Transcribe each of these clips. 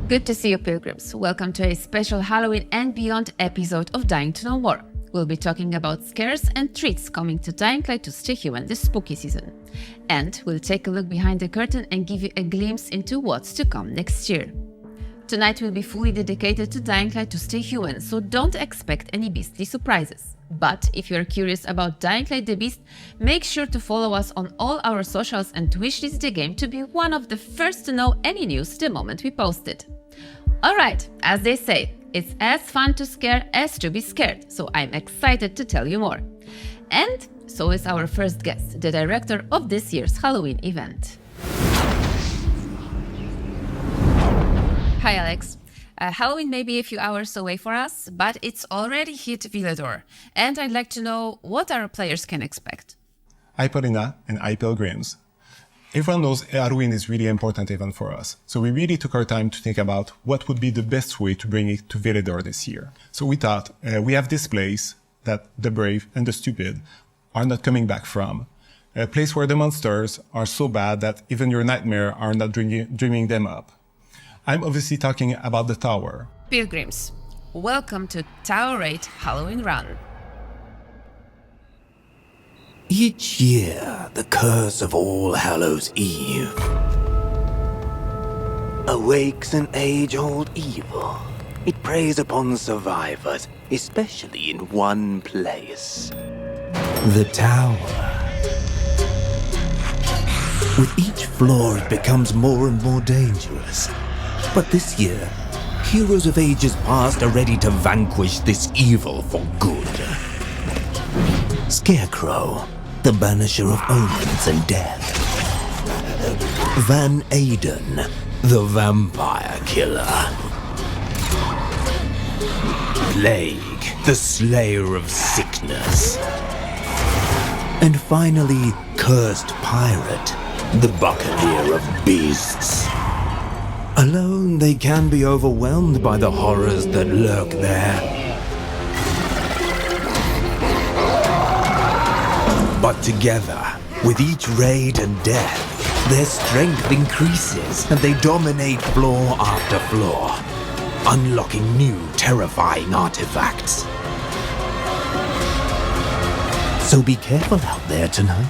Good to see you, pilgrims. Welcome to a special Halloween and Beyond episode of Dying to Know More. We'll be talking about scares and treats coming to Dying Light to Stay Human this spooky season. And we'll take a look behind the curtain and give you a glimpse into what's to come next year. Tonight will be fully dedicated to Dying Light to Stay Human, so don't expect any beastly surprises. But if you're curious about Dying Light the Beast, make sure to follow us on all our socials and wishlist the game to be one of the first to know any news the moment we post it. Alright, as they say, it's as fun to scare as to be scared, so I'm excited to tell you more. And so is our first guest, the director of this year's Halloween event. Hi Alex. Halloween may be a few hours away for us, but it's already hit Villador, and I'd like to know what our players can expect. Hi Paulina and hi Pilgrims. Everyone knows Halloween is really important event for us, so we really took our time to think about what would be the best way to bring it to Villador this year. So we thought, we have this place that the brave and the stupid are not coming back from. A place where the monsters are so bad that even your nightmare are not dreaming them up. I'm obviously talking about the tower. Pilgrims, welcome to Tower 8 Halloween Run. Each year, the curse of All Hallows Eve awakes an age-old evil. It preys upon survivors, especially in one place. The tower. With each floor, it becomes more and more dangerous. But this year, heroes of ages past are ready to vanquish this evil for good. Scarecrow, the banisher of omens and death. Van Aiden, the vampire killer. Plague, the slayer of sickness. And finally, Cursed Pirate, the buccaneer of beasts. Alone, they can be overwhelmed by the horrors that lurk there. But together, with each raid and death, their strength increases and they dominate floor after floor, unlocking new terrifying artifacts. So be careful out there tonight.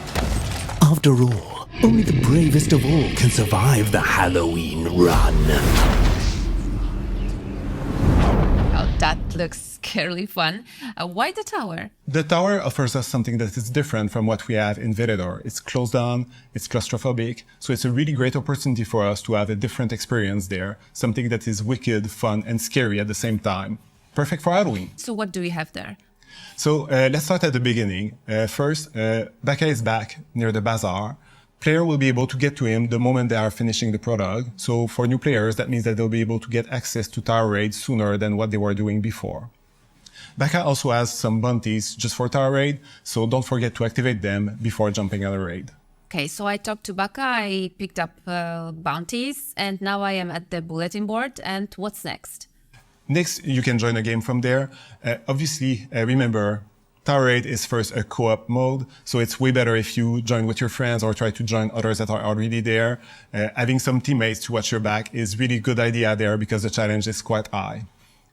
After all, only the bravest of all can survive the Halloween run. Oh, that looks scarily fun. Why the tower? The tower offers us something that is different from what we have in Villador. It's closed down, it's claustrophobic, so it's a really great opportunity for us to have a different experience there, something that is wicked, fun, and scary at the same time. Perfect for Halloween. So what do we have there? So let's start at the beginning. First, Baka is back near the bazaar. Player will be able to get to him the moment they are finishing the prologue. So for new players, that means that they'll be able to get access to tower raid sooner than what they were doing before. Baka also has some bounties just for tower raid, so don't forget to activate them before jumping on a raid. Okay, so I talked to Baka, I picked up bounties, and now I am at the bulletin board, and what's next? Next, you can join a game from there. Obviously, remember, Tower Raid is first a co-op mode, so it's way better if you join with your friends or try to join others that are already there. Having some teammates to watch your back is really good idea there because the challenge is quite high.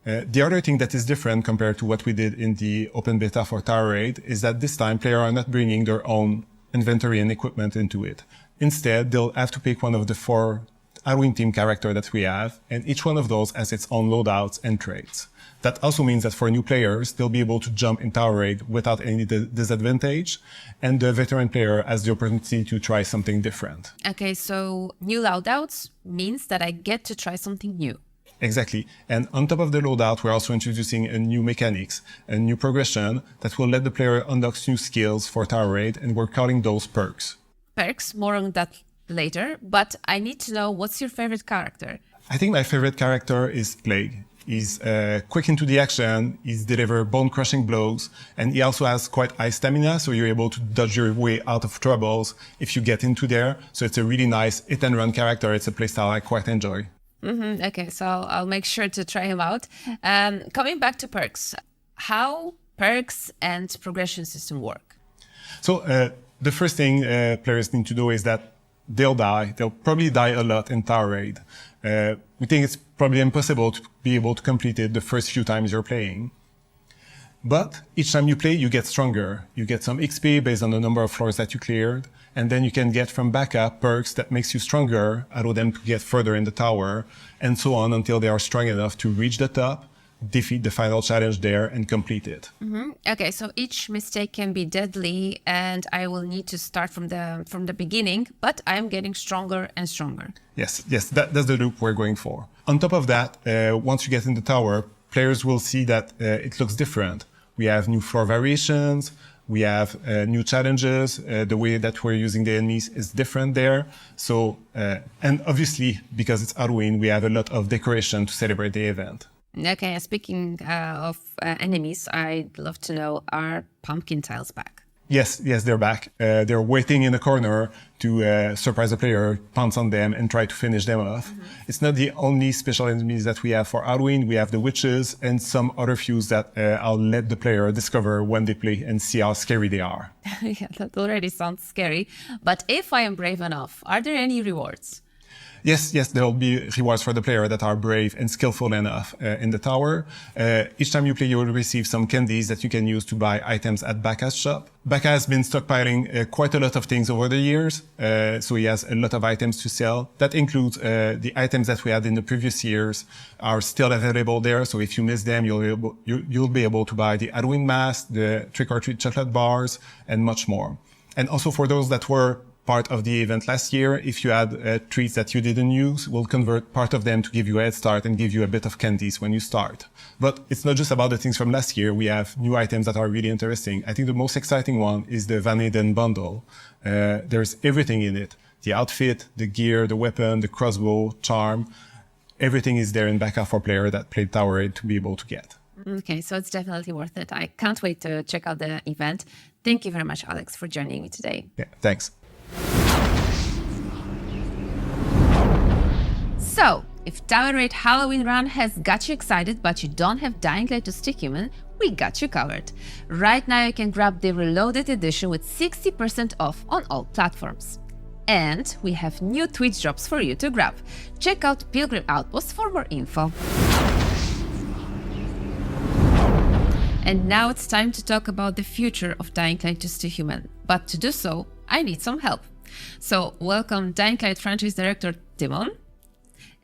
The other thing that is different compared to what we did in the open beta for Tower Raid is that this time players are not bringing their own inventory and equipment into it. Instead, they'll have to pick one of the 4 Halloween team characters that we have, and each one of those has its own loadouts and traits. That also means that for new players, they'll be able to jump in Tower Raid without any disadvantage, and the veteran player has the opportunity to try something different. Okay, so new loadouts means that I get to try something new. Exactly. And on top of the loadout, we're also introducing a new mechanics, a new progression that will let the player unlock new skills for Tower Raid, and we're calling those perks. Perks, more on that later, but I need to know what's your favorite character? I think my favorite character is Plague. He's quick into the action, he's deliver bone-crushing blows, and he also has quite high stamina, so you're able to dodge your way out of troubles if you get into there. So it's a really nice hit-and-run character. It's a playstyle I quite enjoy. Okay, so I'll make sure to try him out. Coming back to perks, how perks and progression system work? So the first thing players need to know is that they'll die. They'll probably die a lot in Tower Raid. We think it's probably impossible to be able to complete it the first few times you're playing. But each time you play, you get stronger. You get some XP based on the number of floors that you cleared. And then you can get from backup perks that makes you stronger, allow them to get further in the tower, and so on until they are strong enough to reach the top, defeat the final challenge there, and complete it. Okay, so each mistake can be deadly, and I will need to start from the beginning, but I am getting stronger and stronger. Yes, that's the loop we're going for. On top of that, once you get in the tower, players will see that it looks different. We have new floor variations, we have new challenges, the way that we're using the enemies is different there. So, and obviously, because it's Halloween, we have a lot of decoration to celebrate the event. Okay, speaking of enemies, I'd love to know, are pumpkin tiles back? Yes, they're back. They're waiting in the corner to surprise the player, pounce on them, and try to finish them off. It's not the only special enemies that we have for Halloween. We have the witches and some other fews that I'll let the player discover when they play and see how scary they are. Yeah, that already sounds scary. But if I am brave enough, are there any rewards? Yes, there will be rewards for the player that are brave and skillful enough in the tower. Each time you play, you will receive some candies that you can use to buy items at Baka's shop. Baka has been stockpiling quite a lot of things over the years, so he has a lot of items to sell. That includes the items that we had in the previous years are still available there, so if you miss them, you'll be able to buy the Halloween mask, the trick-or-treat chocolate bars, and much more. And also for those that were part of the event last year, if you had treats that you didn't use, we'll convert part of them to give you a head start and give you a bit of candies when you start. But it's not just about the things from last year. We have new items that are really interesting. I think the most exciting one is the Van Eden bundle. There's everything in it. The outfit, the gear, the weapon, the crossbow, charm. Everything is there in Baka for player that played Tower Raid to be able to get. Okay, so it's definitely worth it. I can't wait to check out the event. Thank you very much, Alex, for joining me today. Yeah, thanks. So, if Tower Raid Halloween Run has got you excited but you don't have Dying Light to Stick Human, we got you covered. Right now you can grab the Reloaded edition with 60% off on all platforms. And we have new Twitch drops for you to grab. Check out Pilgrim Outpost for more info. And now it's time to talk about the future of Dying Light to Stick Human. But to do so, I need some help. So welcome Dying Light franchise director Timon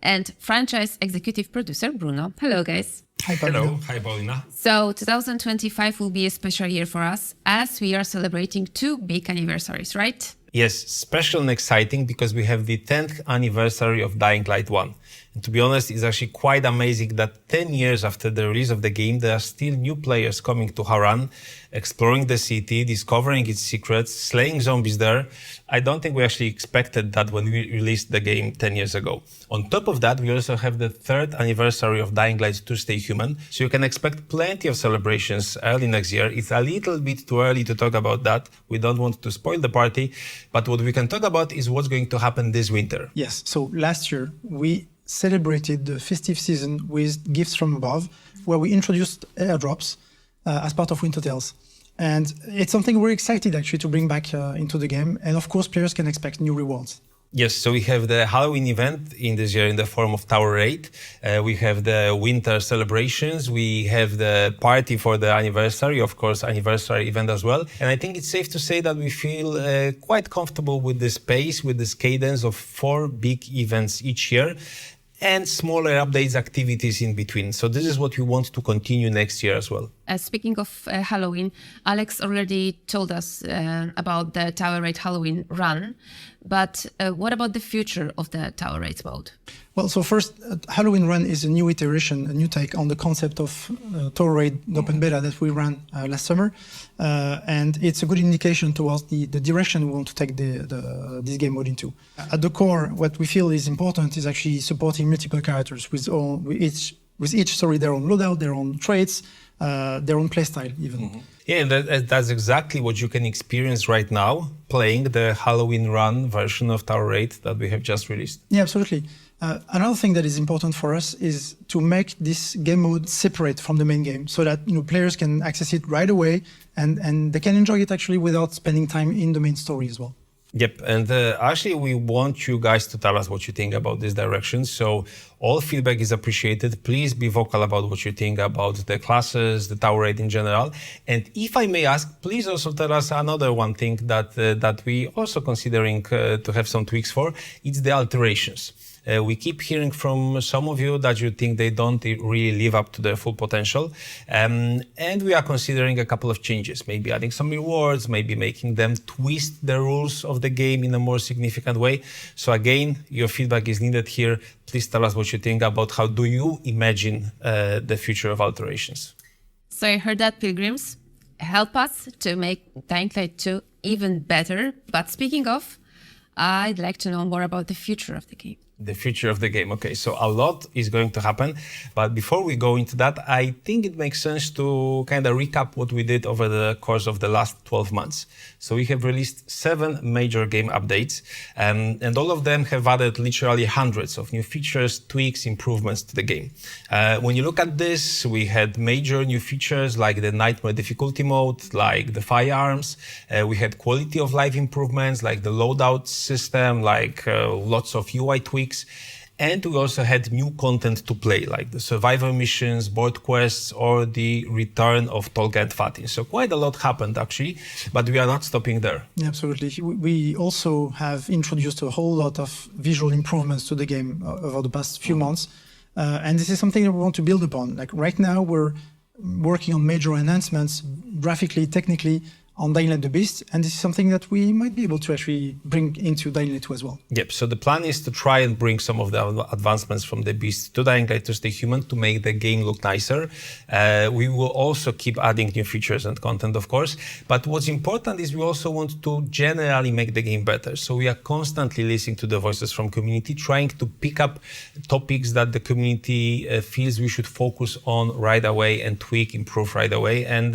and franchise executive producer Bruno. Hello guys. Hi Paulina. Hello. Hi Paulina. So 2025 will be a special year for us as we are celebrating 2 big anniversaries, right? Yes, special and exciting because we have the 10th anniversary of Dying Light 1. And to be honest, it's actually quite amazing that 10 years after the release of the game, there are still new players coming to Harran, exploring the city, discovering its secrets, slaying zombies there. I don't think we actually expected that when we released the game 10 years ago. On top of that, we also have the 3rd anniversary of Dying Light to Stay Human, so you can expect plenty of celebrations early next year. It's a little bit too early to talk about that. We don't want to spoil the party, but what we can talk about is what's going to happen this winter. Yes, so last year we celebrated the festive season with Gifts from Above, where we introduced airdrops as part of Winter Tales. And it's something we're excited actually to bring back into the game. And of course, players can expect new rewards. Yes, so we have the Halloween event in this year in the form of Tower Raid. We have the winter celebrations. We have the party for the anniversary, of course, anniversary event as well. And I think it's safe to say that we feel quite comfortable with this pace, with this cadence of 4 big events each year and smaller updates, activities in between. So this is what we want to continue next year as well. Speaking of Halloween, Alex already told us about the Tower Raid Halloween run, but what about the future of the Tower Raid mode? Well, so first, Halloween Run is a new iteration, a new take on the concept of Tower Raid open beta that we ran last summer. And it's a good indication towards the direction we want to take this game mode into. At the core, what we feel is important is actually supporting multiple characters with each their own loadout, their own traits, their own playstyle even. Mm-hmm. Yeah, that's exactly what you can experience right now, playing the Halloween Run version of Tower Raid that we have just released. Yeah, absolutely. Another thing that is important for us is to make this game mode separate from the main game so that players can access it right away and they can enjoy it actually without spending time in the main story as well. Yep, and actually we want you guys to tell us what you think about this direction. So all feedback is appreciated. Please be vocal about what you think about the classes, the tower raid in general. And if I may ask, please also tell us another one thing that we also considering to have some tweaks for. It's the alterations. We keep hearing from some of you that you think they don't really live up to their full potential. And we are considering a couple of changes, maybe adding some rewards, maybe making them twist the rules of the game in a more significant way. So again, your feedback is needed here. Please tell us what you think about how do you imagine the future of alterations. So I heard that, Pilgrims. Help us to make Dying Light 2 even better. But speaking of, I'd like to know more about the future of the game. The future of the game. Okay, so a lot is going to happen. But before we go into that, I think it makes sense to kind of recap what we did over the course of the last 12 months. So we have released 7 major game updates, and all of them have added literally hundreds of new features, tweaks, improvements to the game. When you look at this, we had major new features like the Nightmare difficulty mode, like the firearms. We had quality of life improvements, like the loadout system, like lots of UI tweaks. And we also had new content to play, like the survivor missions, board quests, or the return of Tolga and Fatih. So quite a lot happened, actually, but we are not stopping there. Yeah, absolutely. We also have introduced a whole lot of visual improvements to the game over the past few months. And this is something that we want to build upon. Like right now, we're working on major enhancements, graphically, technically, on Dying Light the Beast, and this is something that we might be able to actually bring into Dying Light 2 as well. Yep, so the plan is to try and bring some of the advancements from the Beast to Dying Light to Stay Human to make the game look nicer. We will also keep adding new features and content, of course, but what's important is we also want to generally make the game better. So we are constantly listening to the voices from community, trying to pick up topics that the community feels we should focus on right away and tweak, improve right away, and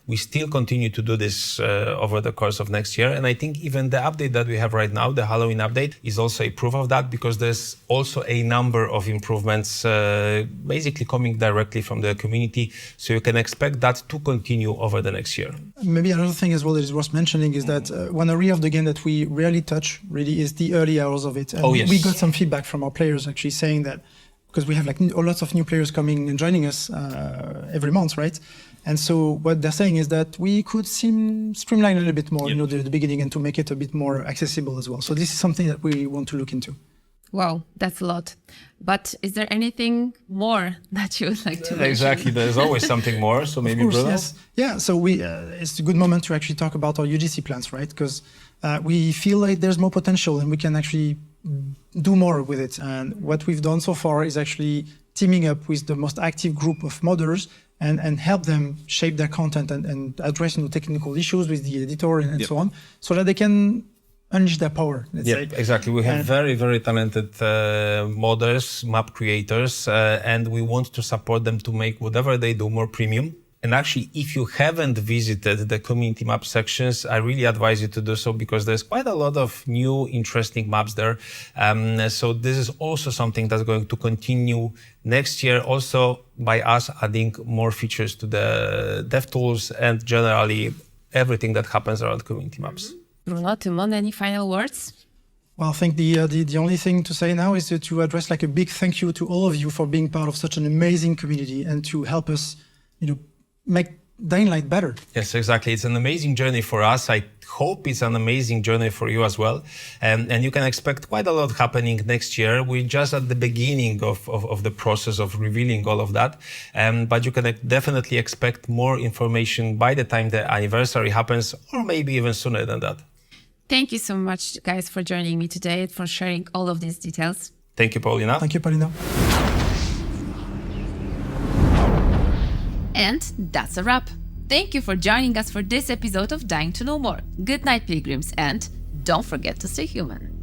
we still continue to do this over the course of next year. And I think even the update that we have right now, the Halloween update, is also a proof of that, because there's also a number of improvements basically coming directly from the community. So you can expect that to continue over the next year. Maybe another thing as well that is worth mentioning is that one area of the game that we rarely touch really is the early hours of it. And we got some feedback from our players actually saying that, because we have like lots of new players coming and joining us every month, right? And so what they're saying is that we could streamline a little bit more, the beginning, and to make it a bit more accessible as well. So this is something that we want to look into. Wow, that's a lot. But is there anything more that you would like to mention? Exactly, there's always something more. So maybe Bruno? Yes. Yeah, so it's a good moment to actually talk about our UGC plans, right? Because we feel like there's more potential and we can actually do more with it. And what we've done so far is actually teaming up with the most active group of modders and help them shape their content and address technical issues with the editor and so on, so that they can unleash their power. Exactly. We have very, very talented modders, map creators, and we want to support them to make whatever they do more premium. And actually, if you haven't visited the community map sections, I really advise you to do so, because there's quite a lot of new, interesting maps there. So this is also something that's going to continue next year, also by us adding more features to the dev tools and generally everything that happens around community maps. Bruno, Timon, any final words? Well, I think the only thing to say now is to address like a big thank you to all of you for being part of such an amazing community and to help us, make Dying Light better. Yes, exactly. It's an amazing journey for us. I hope it's an amazing journey for you as well. And you can expect quite a lot happening next year. We're just at the beginning of the process of revealing all of that. But you can definitely expect more information by the time the anniversary happens, or maybe even sooner than that. Thank you so much, guys, for joining me today and for sharing all of these details. Thank you, Paulina. Thank you, Paulina. And that's a wrap. Thank you for joining us for this episode of Dying to Know More. Good night, Pilgrims, and don't forget to stay human.